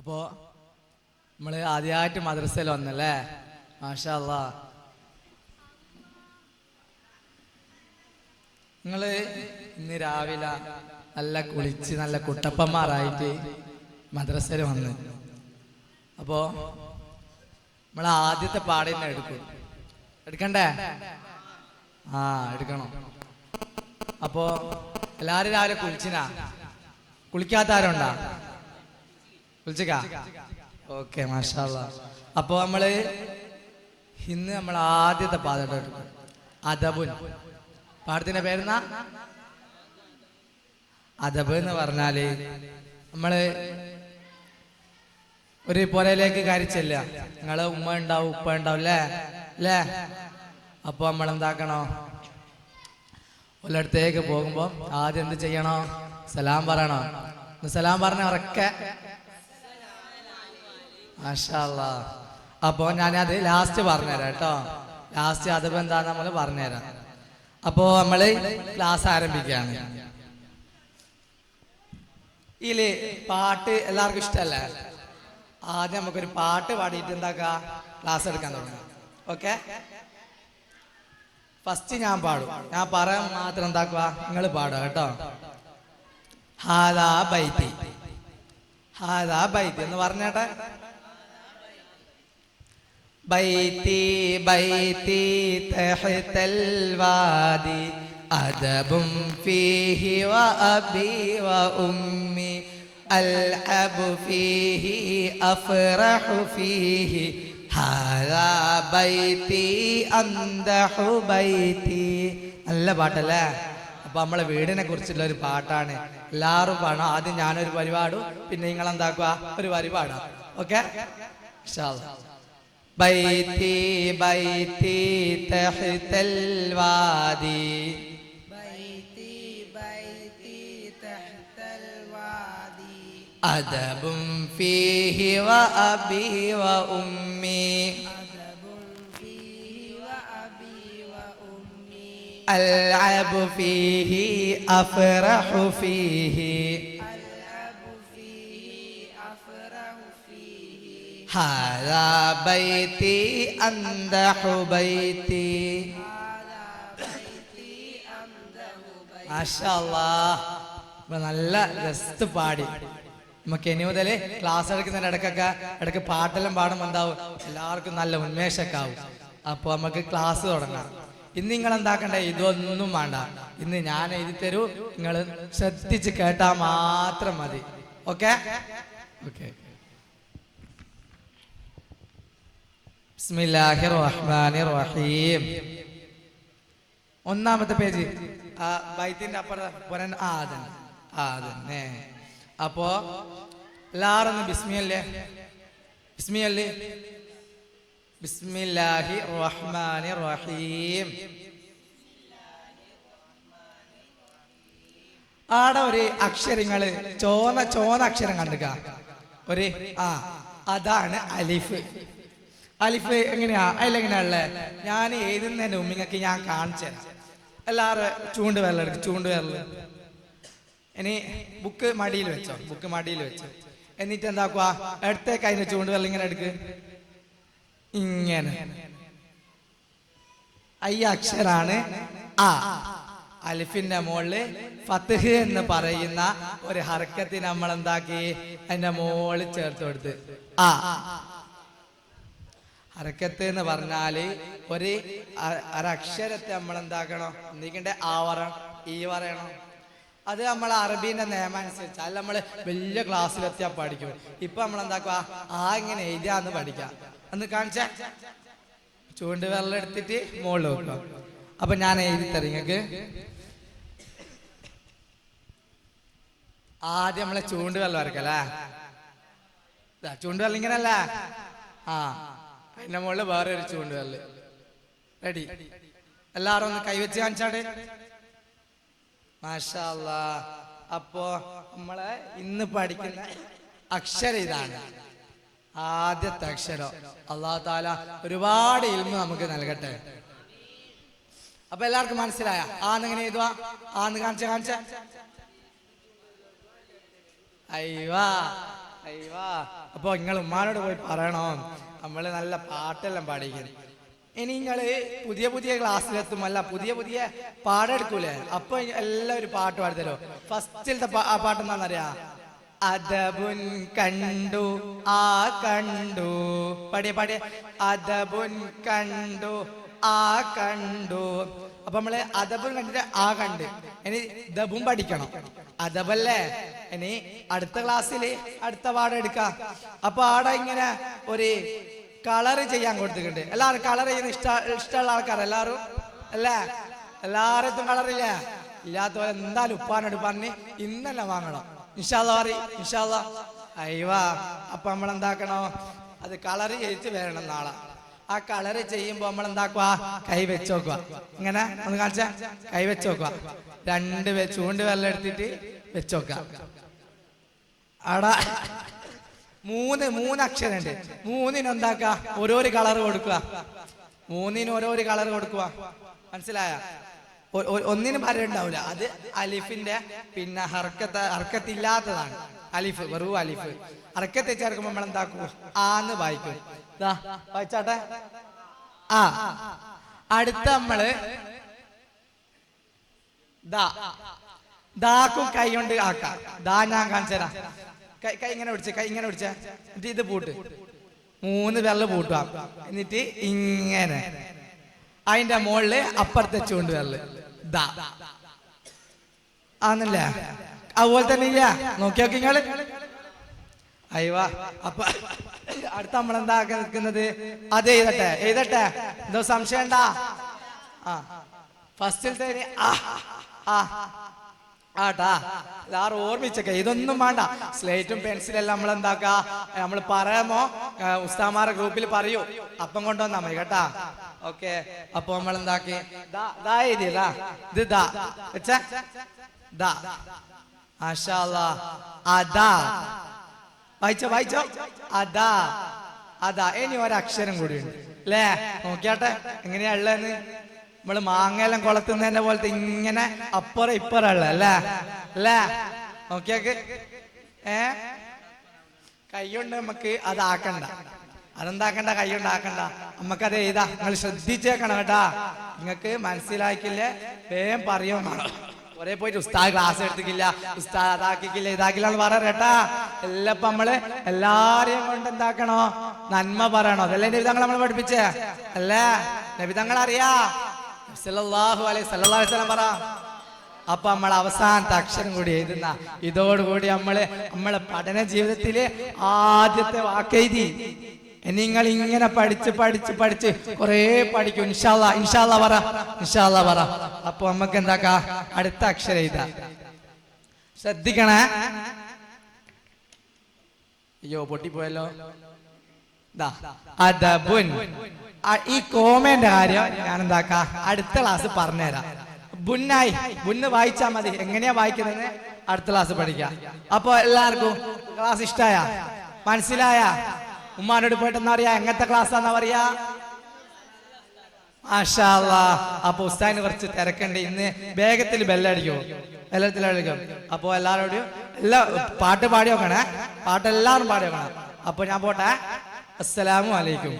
അപ്പോൾ നമ്മൾ ആദ്യമായിട്ട് മദ്രസയിൽ വന്നല്ലേ, മാഷാ അല്ലാ. നിങ്ങൾ ഇന്ന് രാവിലെ നല്ല കുളിച്ച് നല്ല കുട്ടപ്പന്മാരായിട്ട് മദ്രസയിൽ വന്ന്. അപ്പോൾ നമ്മൾ ആദ്യത്തെ പാഠം എടുക്കും, എടുക്കണ്ടേ? ആ, എടുക്കണം. അപ്പോൾ എല്ലാവരും രാവിലെ കുളിച്ചിനാ? കുളിക്കാത്ത ആരുണ്ടാ? കുളിച്ചക്കാ? ഓക്കെ, മാഷാ അല്ലാ. അപ്പോൾ ഇന്ന് നമ്മൾ ആദ്യത്തെ പാഠം എടുക്കും, അദബുൻ. പാഠത്തിന്റെ പേരെന്നാ? അദബ് എന്ന് പറഞ്ഞാല് നമ്മള് ഒരു പുരയിലേക്ക് കരിച്ചല്ല, നിങ്ങള് ഉമ്മ ഉണ്ടാവും ഉപ്പ ഉണ്ടാവും അല്ലേ? അപ്പൊ നമ്മൾ എന്താക്കണോ? ഒരിടത്തേക്ക് പോകുമ്പോ ആദ്യം എന്ത് ചെയ്യണോ? സലാം പറയണോ? സലാം പറഞ്ഞ ഉറക്കെ മാഷാ അല്ലാ. അപ്പൊ ഞാനത് ലാസ്റ്റ് പറഞ്ഞുതരാം കേട്ടോ. ലാസ്റ്റ് അദബ് എന്താന്ന് നമ്മൾ പറഞ്ഞുതരാം. അപ്പോ നമ്മള് ക്ലാസ് ആരംഭിക്കുകയാണ്. ഇതില് പാട്ട് എല്ലാവർക്കും ഇഷ്ടല്ലേ? ആദ്യം നമുക്കൊരു പാട്ട് പാടിയിട്ട് എന്താക്കാ, ക്ലാസ് എടുക്കാൻ തുടങ്ങാം. ഓക്കെ, ഫസ്റ്റ് ഞാൻ പാടും, ഞാൻ പറയാൻ മാത്രം എന്താക്കുക, നിങ്ങൾ പാടുക കേട്ടോ. ഹാദാ ബൈത്തി, ഹാദാ ബൈത്തി എന്ന് പറഞ്ഞേട്ടെ. ബൈത്തി ബൈത്തി തഹ്തൽ വാദി അദബും ഫീഹി വ അബി വ ഉമ്മി അൽഅബു ഫീഹി അഫ്റഹു ഫീഹി ഹാദാ ബൈത്തി അംദഹു ബൈത്തി. നല്ല പാട്ടല്ലേ? അപ്പൊ നമ്മളെ വീടിനെ കുറിച്ചുള്ള ഒരു പാട്ടാണ്. എല്ലാവരും പാടണം. ആദ്യം ഞാനൊരു പരിപാടും, പിന്നെ നിങ്ങൾ എന്താക്കുക, ഒരു പരിപാടാം. ഓക്കെ, ഇൻഷാ അല്ലാ. ബൈത്തി ബൈത്തി തഹ്തൽ വാദി ബൈത്തി ബൈത്തി തഹ്തൽ വാദി അദബും ഫീഹി വ അബി വ ഉമ്മി അദബും ഫീഹി വ അബി വ ഉമ്മി അൽഅബു ഫീഹി അഫ്റഹു ഫീഹി ഹാദാ ബൈത്തി അംദഹു ബൈത്തി. മാഷാ അല്ലാ. നല്ല രസത്ത് പാടി. നമുക്ക് ഇനി മുതൽ ക്ലാസ് എടുക്കുന്നതിന്റെ ഇടയ്ക്ക് പാട്ടെല്ലാം പാടുമ്പോൾ എന്താവും, എല്ലാവർക്കും നല്ല ഉന്മേഷമൊക്കെ ആവും. അപ്പൊ നമുക്ക് ക്ലാസ് തുടങ്ങാം. ഇന്ന് നിങ്ങൾ എന്താക്കണ്ടേ, ഇതൊന്നും വേണ്ട. ഇന്ന് ഞാൻ എഴുതി തരൂ, നിങ്ങൾ ശ്രദ്ധിച്ച് കേട്ടാ മാത്രം മതി. Okay okay. ബിസ്മില്ലാഹിർ റഹ്മാനിർ റഹീം. ഒന്നാമത്തെ പേജ്, ബൈത്തിന്റെ അപ്പുറം. അതന്നെ. അപ്പോ എല്ലാരും ഒന്ന് ബിസ്മിയല്ലേ, ബിസ്മിയല്ലേ. ബിസ്മില്ലാഹിർ റഹ്മാനിർ റഹീം. ആടെ ഒരു അക്ഷരങ്ങള് ചോന്ന അക്ഷരം കണ്ടുക. ഒരു അതാണ് അലിഫ്. അലിഫ് എങ്ങനെയാ, അതിലെങ്ങനെയാണല്ലേ? ഞാൻ എഴുതുന്നതിന് മുമ്പ് നിങ്ങൾക്ക് ഞാൻ കാണിച്ചു തരാം. എല്ലാവരും ചൂണ്ട് വിരൽ എടുക്കും, ചൂണ്ട് വിരൽ. ഇനി ബുക്ക് മടിയിൽ വെച്ചോ, ബുക്ക് മടിയിൽ വെച്ചോ. എന്നിട്ട് എന്താക്കുക, അടുത്തേക്ക് അതിന്റെ ചൂണ്ട് വിരൽ ഇങ്ങനെ എടുക്ക്, ഇങ്ങനെ. ഈ അക്ഷരാണ് ആ. അലിഫിന്റെ മുകളില് ഫത്ഹ് എന്ന് പറയുന്ന ഒരു ഹർക്കത്തിന് നമ്മൾ എന്താക്കി, അതിന്റെ മുകളിൽ ചേർത്ത് കൊടുത്ത് ആ. ഹർക്കത്ത് എന്ന് പറഞ്ഞാല് ഒരക്ഷരത്തെ നമ്മൾ എന്താക്കണം, എന്തിക്കണ്ടേ, ആ പറയണം, ഈ പറയണം. അത് നമ്മൾ അറബീന്റെ നിയമം അനുസരിച്ച് അല്ല നമ്മൾ വലിയ ക്ലാസ്സിലെത്തിയാൽ പഠിക്കും. ഇപ്പൊ നമ്മൾ എന്താക്കുക, ഇങ്ങനെ എഴുതിയാന്ന് പഠിക്കാം. അന്ന് കാണിച്ച ചൂണ്ട് വെള്ളം എടുത്തിട്ട് മുകളിൽ വെക്കുക. അപ്പൊ ഞാൻ എഴുതി തരാം നിങ്ങൾക്ക്. ആദ്യം നമ്മളെ ചൂണ്ട് വെള്ളം വരക്കല്ലേ, ചൂണ്ട് വെള്ളം ഇങ്ങനല്ല. അതിന്റെ മുകളിൽ വേറെ ഒരു ചൂണ്ട് വെള്ളം. റെഡി? എല്ലാരും ഒന്ന് കൈവച്ച് കാണിച്ചാട്. മാഷാ അല്ലാ. അപ്പോ നമ്മളെ ഇന്ന് പഠിക്കുന്ന അക്ഷരം ഇതാണ്, ആദ്യത്തെ അക്ഷരം. അല്ലാഹു തആല ഒരുപാട് ഇൽമ് നമുക്ക് നൽകട്ടെ. അപ്പൊ എല്ലാവർക്കും മനസ്സിലായ ആന്നെങ്ങനെ എഴുതുക? ആന്ന് കാണിച്ച. അയ്യോ, അയ്യോ, അപ്പൊ നിങ്ങൾ ഉമ്മാനോട് പോയി പറയണോ നമ്മള് നല്ല പാട്ടെല്ലാം പാടിക്കുന്നത്. ഇനി നിങ്ങള് പുതിയ പുതിയ ക്ലാസ്സിലെത്തുമല്ല പുതിയ പുതിയ പാടെടുക്കൂലേ, അപ്പൊ എല്ലാവരും പാട്ട് പാടിത്തരോ. ഫസ്റ്റിലത്തെ പാട്ട് എന്താണെന്നറിയാ? അദബുൻ കണ്ടു ആ കണ്ടു, പാടിയ പാടിയ അദബുൻ കണ്ടു ആ കണ്ടു. അപ്പൊ നമ്മള് അദബുൻ കണ്ടിട്ട് ആ കണ്ട്, ഇനി ദബും പഠിക്കണം. അദബല്ലേ, ഇനി അടുത്ത ക്ലാസ്സില് അടുത്ത പാഠം എടുക്കാം. അപ്പൊ ആടെ ഇങ്ങനെ ഒരു കളർ ചെയ്യാൻ കൊടുത്തിട്ടുണ്ട്. എല്ലാവരും കളർ ചെയ്യുന്ന ഇഷ്ടമുള്ള ആൾക്കാർ എല്ലാവരും അല്ലേ? എല്ലാവരും കളറില്ല ഇല്ലാത്തവരെ എന്തായാലും ഉപ്പാനോട് പറഞ്ഞ് ഇന്നല്ല വാങ്ങണം. ഇൻഷാ അല്ലാഹ് പറയ്, ഇൻഷാ അല്ലാഹ്. അയ്യോ, അപ്പൊ നമ്മൾ എന്താക്കണോ, അത് കളർ ചെയ്തിട്ട് വരണം നാളെ. ആ കളർ ചെയ്യുമ്പോ നമ്മൾ എന്താക്കുക, കൈ വെച്ച് നോക്കുക. ഇങ്ങനെ ഒന്ന് കാണിച്ച കൈ വെച്ച് നോക്കുക. ചൂണ്ട് വെള്ളം എടുത്തിട്ട് വെച്ച് നോക്കുക. അവിടെ മൂന്ന് അക്ഷരമുണ്ട്. മൂന്നിന് എന്താക്ക ഓരോരു കളർ കൊടുക്കുക. മൂന്നിന് ഓരോരു കളർ കൊടുക്കുക. മനസ്സിലായ? ഒന്നിനും പറയുണ്ടാവില്ല. അത് അലിഫിന്റെ പിന്നെ ഹർക്കത്തില്ലാത്തതാണ്. അലിഫ്, വെറും അലിഫ്. ഹർക്കത്തെ ചേർക്കുമ്പോ നമ്മൾ എന്താക്കും, ആന്ന് വായിക്കും. വായിച്ചാട്ടെ. ആ അടുത്ത നമ്മള് ദാക്കും കൈ കൊണ്ട് ആക്കാം. ദാ ഞാൻ കാണിച്ചരാ. കൈ ഇങ്ങനെ പിടിച്ച, കൈ ഇങ്ങനെ പിടിച്ച, എന്നിട്ട് ഇത് പൂട്ട്, 3 വിരല് പൂട്ടുക. എന്നിട്ട് ഇങ്ങനെ അതിന്റെ മുകളില് അപ്പുറത്തെ ചൂണ്ട് വിരല് ദാ ആന്നല്ലേ? അതുപോലെ തന്നെ ഇല്ല, നോക്കി നോക്കി നിങ്ങള്. അയ്യോ, അപ്പൊ അടുത്ത നമ്മളെന്താ നിൽക്കുന്നത്, അത് എഴുതട്ടെ. എന്തോ സംശയം ഉണ്ടാ? ആ ഫസ്റ്റിലത്തെ ആട്ടാ എല്ലാരും ഓർമ്മിച്ചൊക്കെ, ഇതൊന്നും വേണ്ട. സ്ലേറ്റും പെൻസിലെല്ലാം നമ്മൾ എന്താക്ക, നമ്മൾ പറയാമോ ഉസ്താമാരെ ഗ്രൂപ്പിൽ പറയൂ, അപ്പം കൊണ്ടുവന്നാ മതി കേട്ടാ. ഓക്കെ, അപ്പൊ നമ്മൾ എന്താക്കി, ഇത് മാഷാ അല്ലാഹ്. അതാ വായിച്ചോ അതാ. ഇനി ഒരക്ഷരം കൂടി ഉണ്ട് അല്ലേ? നോക്കിയാട്ടെ എങ്ങനെയാ ഉള്ളതെന്ന്. നമ്മള് മാങ്ങയെല്ലാം കൊളത്തുന്നതിന്റെ പോലത്തെ ഇങ്ങനെ അപ്പുറം ഇപ്പുറം ഉള്ള അല്ലേ? നോക്കിയാക്ക്. കൈകൊണ്ട് നമുക്ക് അതാക്കണ്ട, അതെന്താക്കണ്ട, കൈകൊണ്ട് ആക്കണ്ട. നമുക്കത് എഴുതാ. നിങ്ങൾ ശ്രദ്ധിച്ചേക്കണം കേട്ടാ. നിങ്ങൾക്ക് മനസ്സിലാക്കില്ലേ വേഗം പറയോ വേണം. ഒരേ പോയിട്ട് ഉസ്താദ് ക്ലാസ് എടുത്തിക്കില്ല, ഉസ്താദ് അതാക്കിക്കില്ല ഇതാക്കില്ല എന്ന് പറയാ കേട്ടാ. എല്ലാം നമ്മള് എല്ലാരെയും കൊണ്ട് എന്താക്കണോ, നന്മ പറയണോ. അതല്ലേ നബിതങ്ങൾ നമ്മൾ പഠിപ്പിച്ചേ അല്ലേ? നബിതങ്ങൾ അറിയാ സല്ലല്ലാഹു അലൈഹി വസല്ലം പറ. അപ്പൊ നമ്മൾ അവസാനത്തെ അക്ഷരം കൂടി എഴുതുന്ന ഇതോടുകൂടി നമ്മളെ പഠന ജീവിതത്തിലെ ആദ്യത്തെ വാക്കെഴുതി. നിങ്ങൾ ഇങ്ങനെ പഠിച്ച് കൊറേ പഠിക്കും. ഇൻഷാ അല്ലാഹ് പറ. അപ്പൊ നമുക്ക് എന്താക്കാ, അടുത്ത അക്ഷരം എഴുതാ. ശ്രദ്ധിക്കണേ. അയ്യോ പൊട്ടിപ്പോയല്ലോ. അദബുൻ. ഈ കോമേന്റെ കാര്യം ഞാൻ എന്താക്കാ അടുത്ത ക്ലാസ് പറഞ്ഞുതരാം. ബുന്ന് വായിച്ചാ മതി. എങ്ങനെയാ വായിക്കുന്നത് അടുത്ത ക്ലാസ് പഠിക്കാം. അപ്പൊ എല്ലാവർക്കും ക്ലാസ് ഇഷ്ടായ, മനസ്സിലായ? ഉമ്മാനോട് പോയിട്ടെന്നാ പറയാ, എങ്ങനത്തെ ക്ലാസ്സാന്നാ പറയാ? മാഷാ അല്ലാഹ്. അപ്പൊ ഉസ്താദിന് കുറച്ച് തിരക്കുണ്ട് ഇന്ന്. വേഗത്തിൽ ബെല്ലടിക്കും. അപ്പൊ എല്ലാവരോടും പാട്ട് പാടി നോക്കണേ. പാട്ട് എല്ലാവരും പാടി നോക്കണം. അപ്പൊ ഞാൻ പോട്ടെ. അസ്സലാമു അലൈക്കും.